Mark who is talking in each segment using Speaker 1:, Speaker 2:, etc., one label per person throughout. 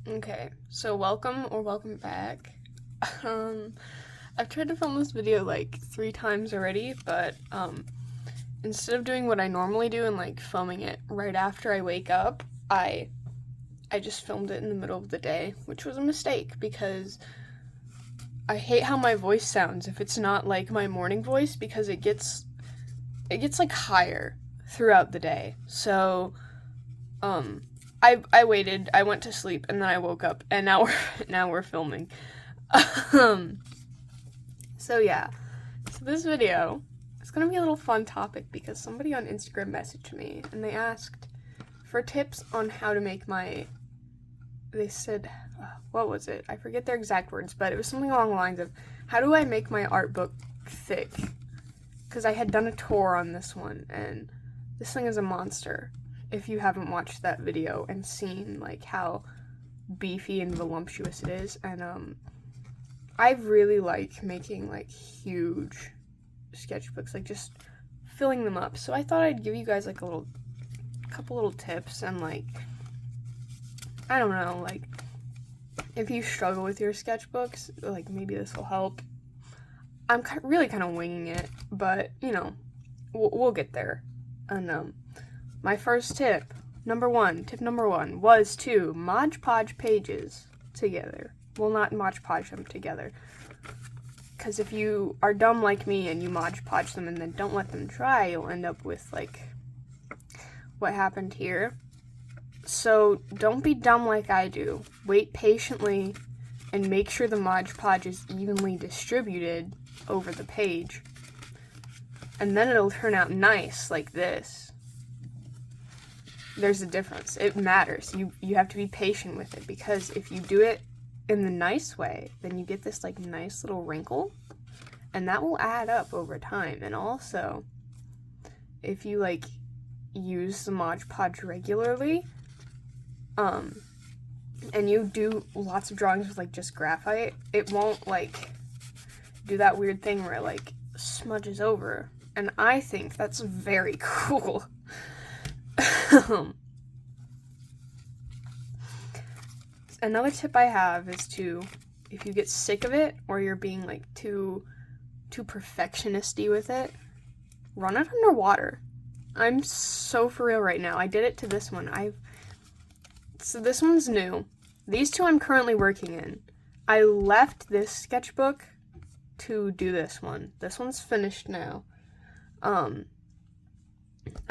Speaker 1: Okay, so welcome back. I've tried to film this video like 3 times already, but instead of doing what I normally do and like filming it right after I wake up, I just filmed it in the middle of the day, which was a mistake because I hate how my voice sounds if it's not like my morning voice because it gets like higher throughout the day. So I waited, I went to sleep, and then I woke up, and now we're filming. Um, so yeah, so this video is gonna be a little fun topic because somebody on Instagram messaged me, and they asked for tips on how to make they said, what was it? I forget their exact words, but it was something along the lines of, how do I make my art book thick? Because I had done a tour on this one, and this thing is a monster. If you haven't watched that video and seen like how beefy and voluptuous it is, and I really like making like huge sketchbooks, like just filling them up. So I thought I'd give you guys like couple little tips, and like I don't know, like if you struggle with your sketchbooks, like maybe this will help. I'm really kind of winging it, but you know, we'll get there. And my first tip number one was to Mod Podge pages together. Well, not Mod Podge them together. Because if you are dumb like me and you Mod Podge them and then don't let them dry, you'll end up with, like, what happened here. So don't be dumb like I do. Wait patiently and make sure the Mod Podge is evenly distributed over the page. And then it'll turn out nice like this. There's a difference. It matters. You have to be patient with it, because if you do it in the nice way, then you get this like nice little wrinkle, and that will add up over time. And also, if you like use the Mod Podge regularly, and you do lots of drawings with like just graphite, it won't like do that weird thing where it like smudges over. And I think that's very cool. Another tip I have is to, if you get sick of it or you're being like too perfectionisty with it, run it underwater. I'm so for real right now. I did it to this one. So this one's new. These two I'm currently working in. I left this sketchbook to do this one. This one's finished now. I'm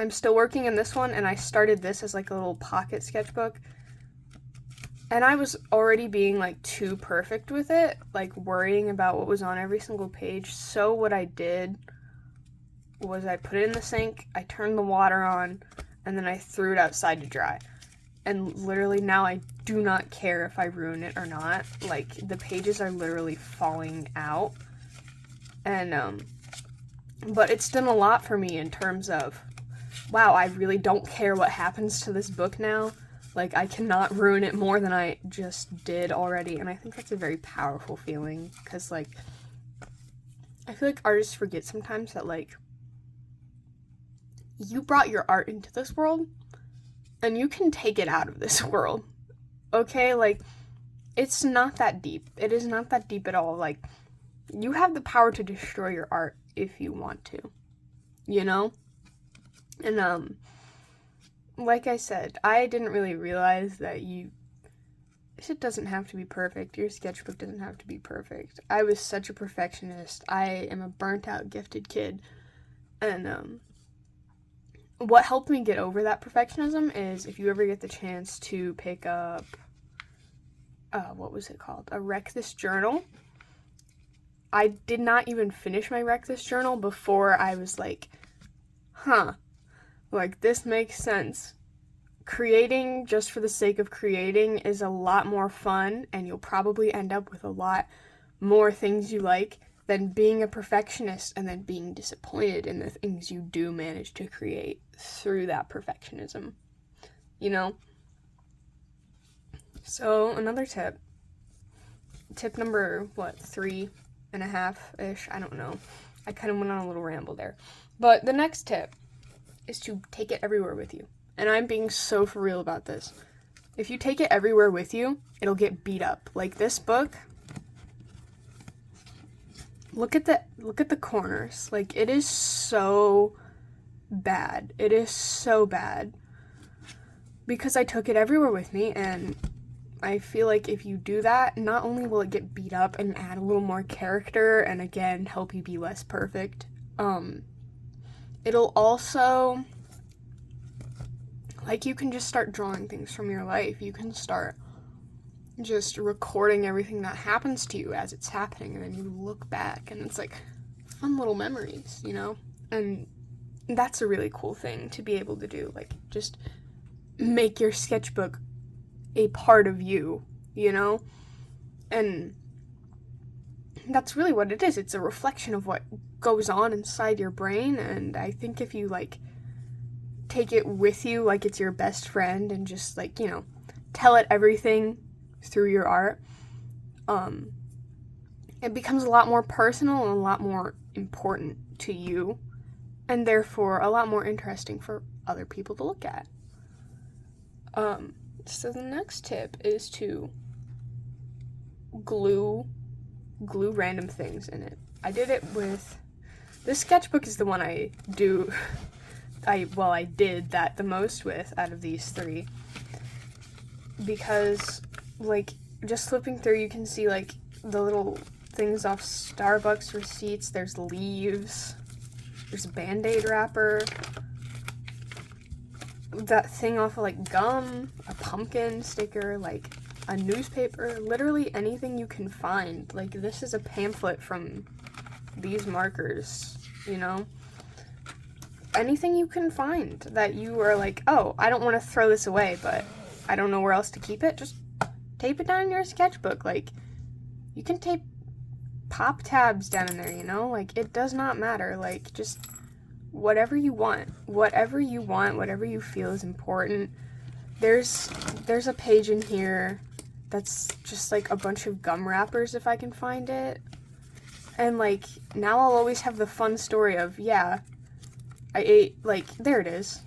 Speaker 1: still working in this one, and I started this as like a little pocket sketchbook. And I was already being like too perfect with it, like worrying about what was on every single page. So what I did was I put it in the sink, I turned the water on, and then I threw it outside to dry. And literally now I do not care if I ruin it or not. Like, the pages are literally falling out. And, but it's done a lot for me in terms of, wow, I really don't care what happens to this book now. Like, I cannot ruin it more than I just did already. And I think that's a very powerful feeling, because, like, I feel like artists forget sometimes that, like, you brought your art into this world, and you can take it out of this world. Okay? Like, it's not that deep. It is not that deep at all. Like, you have the power to destroy your art if you want to. You know? And, like I said, I didn't really realize that it doesn't have to be perfect. Your sketchbook doesn't have to be perfect. I was such a perfectionist. I am a burnt-out gifted kid. And, what helped me get over that perfectionism is, if you ever get the chance to pick up, what was it called? A Wreck This Journal. I did not even finish my Wreck This Journal before I was like, like, this makes sense. Creating just for the sake of creating is a lot more fun, and you'll probably end up with a lot more things you like than being a perfectionist and then being disappointed in the things you do manage to create through that perfectionism. You know? So, another tip. Tip number, 3.5-ish? I don't know. I kind of went on a little ramble there. But the next tip is to take it everywhere with you. And I'm being so for real about this. if you take it everywhere with you, it'll get beat up. Like this book, look at the corners. Like, it is so bad. It is so bad. Because I took it everywhere with me, and I feel like if you do that, not only will it get beat up and add a little more character and again help you be less perfect, it'll also, like, you can just start drawing things from your life. You can start just recording everything that happens to you as it's happening, and then you look back and it's like fun little memories, you know? And that's a really cool thing to be able to do. Like, just make your sketchbook a part of you, you know? And that's really what it is. It's a reflection of what goes on inside your brain, and I think if you, like, take it with you like it's your best friend and just, like, you know, tell it everything through your art, it becomes a lot more personal and a lot more important to you, and therefore a lot more interesting for other people to look at. So the next tip is to glue random things in it. I did it with, this sketchbook is the one I did that the most with out of these three, because, like, just flipping through, you can see, like, the little things off Starbucks receipts. There's leaves, there's a Band-Aid wrapper, that thing off of, like, gum, a pumpkin sticker, like, a newspaper, literally anything you can find. Like, this is a pamphlet from these markers, you know? Anything you can find that you are like, oh, I don't want to throw this away, but I don't know where else to keep it, just tape it down in your sketchbook. Like, you can tape pop tabs down in there, you know? Like, it does not matter. Like, just whatever you want, whatever you feel is important. There's a page in here that's just, like, a bunch of gum wrappers, if I can find it. And, like, now I'll always have the fun story of, yeah, I ate, like, there it is.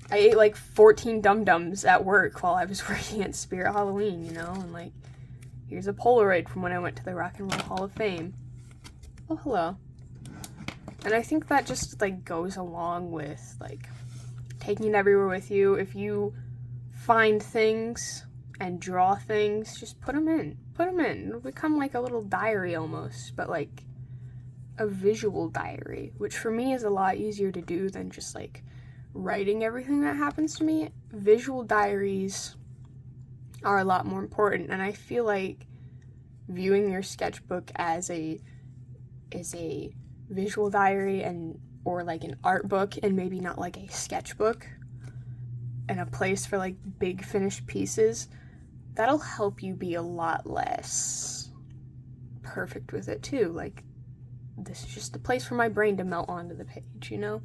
Speaker 1: I ate, like, 14 Dum-Dums at work while I was working at Spirit Halloween, you know? And, like, here's a Polaroid from when I went to the Rock and Roll Hall of Fame. Oh, hello. And I think that just, like, goes along with, like, taking it everywhere with you. If you find things and draw things, just put them in. It'll become like a little diary almost, but, like, a visual diary, which for me is a lot easier to do than just, like, writing everything that happens to me. Visual diaries are a lot more important, and I feel like viewing your sketchbook as a visual diary or like an art book, and maybe not like a sketchbook, and a place for, like, big finished pieces, that'll help you be a lot less perfect with it too. Like, this is just a place for my brain to melt onto the page, you know?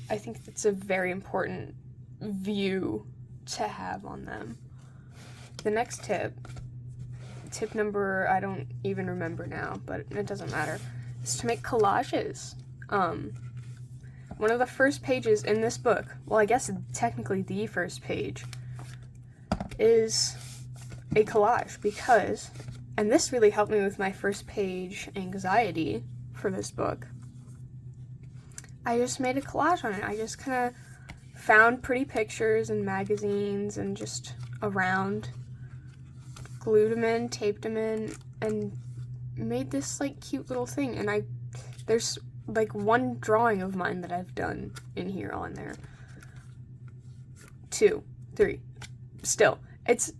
Speaker 1: I think that's a very important view to have on them. The next tip number, I don't even remember now, but it doesn't matter, is to make collages. One of the first pages in this book, well, I guess technically the first page, is a collage because, and this really helped me with my first page anxiety for this book, I just made a collage on it. I just kind of found pretty pictures in magazines and just around, glued them in, taped them in, and made this, like, cute little thing. And there's, like, one drawing of mine that I've done in here on there. 2, 3. Still, it's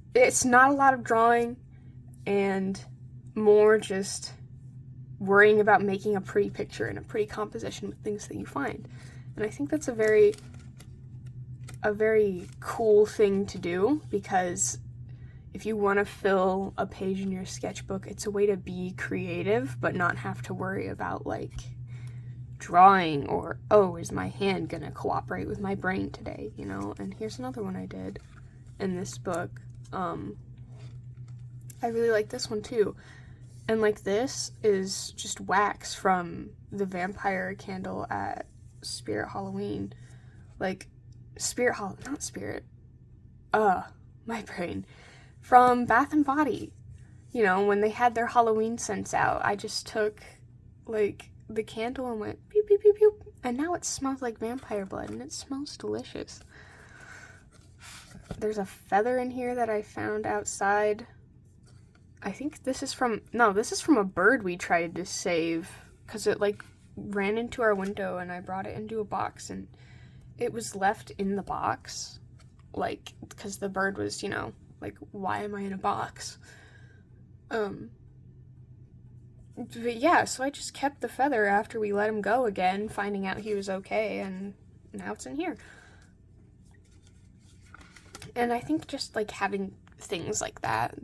Speaker 1: not a lot of drawing and more just worrying about making a pretty picture and a pretty composition with things that you find. And I think that's a very cool thing to do, because if you want to fill a page in your sketchbook, it's a way to be creative but not have to worry about, like, drawing or, oh, is my hand gonna cooperate with my brain today, you know? And here's another one I did in this book. I really like this one too. And, like, this is just wax from the vampire candle at Spirit Halloween. Like, from Bath and Body. You know, when they had their Halloween scents out, I just took, like, the candle and went pew pew pew pew, and now it smells like vampire blood, and it smells delicious. There's a feather in here that I found outside. I think this is from a bird we tried to save, because it, like, ran into our window, and I brought it into a box, and it was left in the box, like, because the bird was, you know, like, why am I in a box? But yeah, so I just kept the feather after we let him go again, finding out he was okay, and now it's in here. And I think just, like, having things like that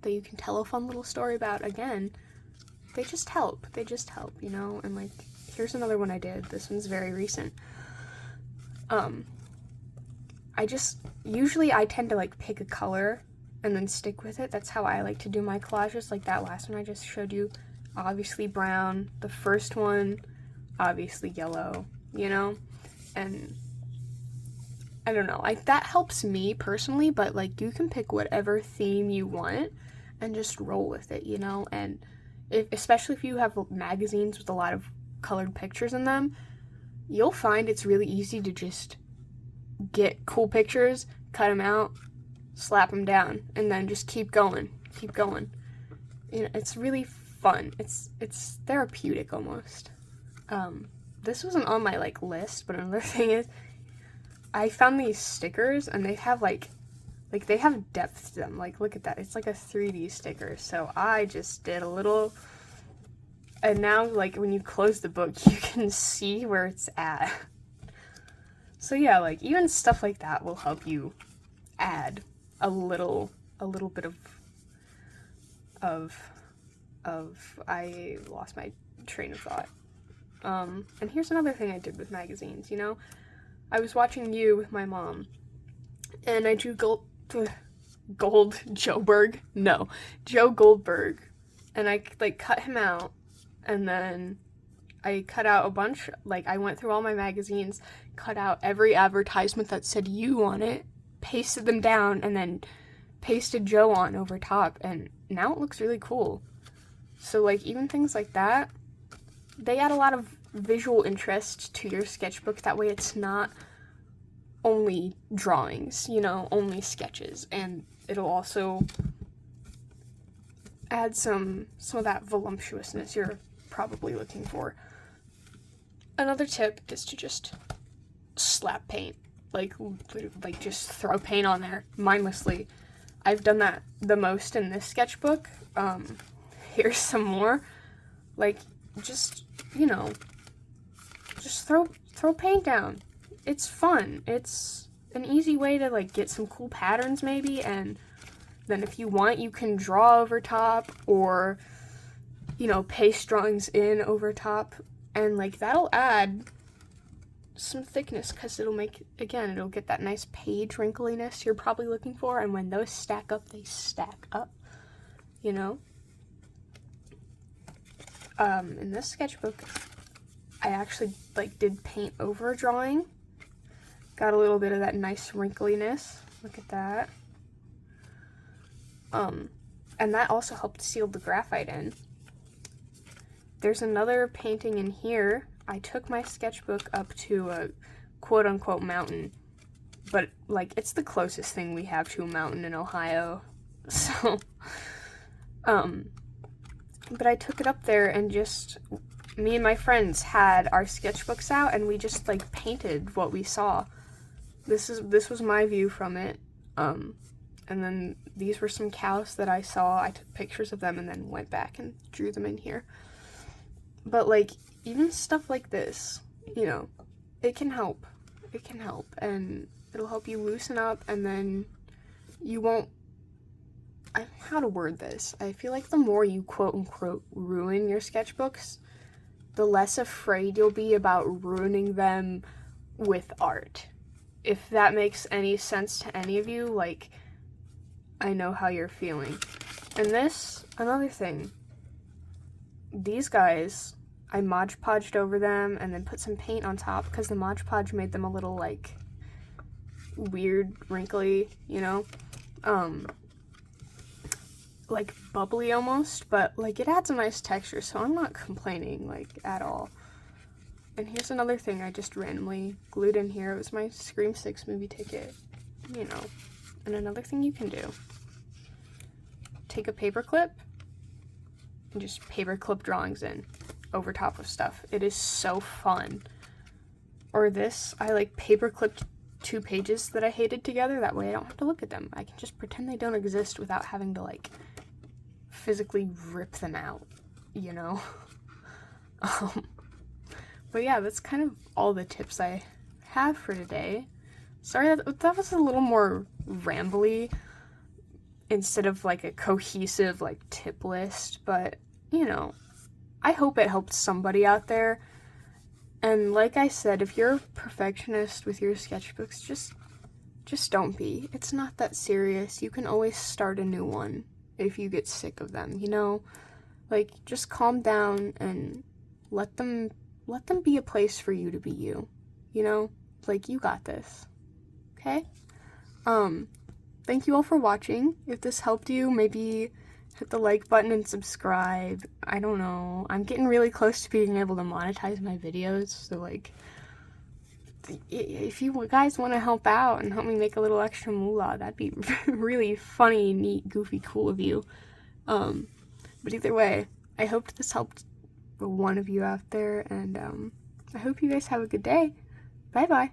Speaker 1: you can tell a fun little story about, again, they just help, you know? And, like, here's another one I did. This one's very recent. Usually I tend to, like, pick a color and then stick with it. That's how I like to do my collages. Like that last one I just showed you, obviously brown. The first one, obviously yellow, you know? And I don't know, like, that helps me personally, but, like, you can pick whatever theme you want and just roll with it, you know? And especially if you have magazines with a lot of colored pictures in them, you'll find it's really easy to just get cool pictures, cut them out, slap them down, and then just keep going. You know, it's really fun. It's therapeutic almost. This wasn't on my, like, list, but another thing is, I found these stickers, and they have, like they have depth to them. Like, look at that. It's like a 3D sticker. So I just did a little, and now, like, when you close the book, you can see where it's at. So yeah, like, even stuff like that will help you add a little bit of I lost my train of thought. And here's another thing I did with magazines, you know? I was watching You with my mom, and I drew Joe Goldberg, and I, like, cut him out, and then I cut out a bunch, like, I went through all my magazines, cut out every advertisement that said You on it, pasted them down, and then pasted Joe on over top, and now it looks really cool. So, like, even things like that, they add a lot of visual interest to your sketchbook. That way it's not only drawings, you know, only sketches, and it'll also add some of that voluptuousness you're probably looking for. Another tip is to just slap paint, like just throw paint on there mindlessly. I've done that the most in this sketchbook. Here's some more. Like, just, you know, just throw paint down. It's fun. It's an easy way to, like, get some cool patterns maybe, and then if you want, you can draw over top, or, you know, paste drawings in over top, and, like, that'll add some thickness, because it'll get that nice page wrinkliness you're probably looking for, and when those stack up, they stack up, you know? In this sketchbook, I actually, like, did paint over a drawing. Got a little bit of that nice wrinkliness. Look at that. And that also helped seal the graphite in. There's another painting in here. I took my sketchbook up to a quote-unquote mountain, but, like, it's the closest thing we have to a mountain in Ohio. So, but I took it up there, and just, me and my friends had our sketchbooks out, and we just, like, painted what we saw. This was my view from it, and then these were some cows that I saw. I took pictures of them and then went back and drew them in here. But, like, even stuff like this, you know, it can help, and it'll help you loosen up, and then you won't, how to word this, I feel like the more you quote-unquote ruin your sketchbooks, the less afraid you'll be about ruining them with art. If that makes any sense to any of you, like, I know how you're feeling. And this, another thing, these guys, I Mod Podged over them and then put some paint on top, because the Mod Podge made them a little, like, weird, wrinkly, you know, like bubbly almost, but like it adds a nice texture, so I'm not complaining like at all. And here's another thing I just randomly glued in here. It was my Scream 6 movie ticket, you know. And another thing you can do, take a paper clip and just paper clip drawings in over top of stuff. It is so fun. Or this, I like paper clipped 2 pages that I hated together. That way I don't have to look at them. I can just pretend they don't exist without having to like physically rip them out, you know? But yeah, that's kind of all the tips I have for today. Sorry, that was a little more rambly instead of like a cohesive like tip list, but you know, I hope it helped somebody out there. And like I said, if you're a perfectionist with your sketchbooks, just don't be. It's not that serious. You can always start a new one if you get sick of them, you know? Like, just calm down and let them be a place for you to be you, you know? Like, you got this, okay? Thank you all for watching. If this helped you, maybe hit the like button and subscribe. I don't know. I'm getting really close to being able to monetize my videos, so like, if you guys want to help out and help me make a little extra moolah, that'd be really funny, neat, goofy, cool of you. But either way, I hope this helped one of you out there, and I hope you guys have a good day. Bye bye.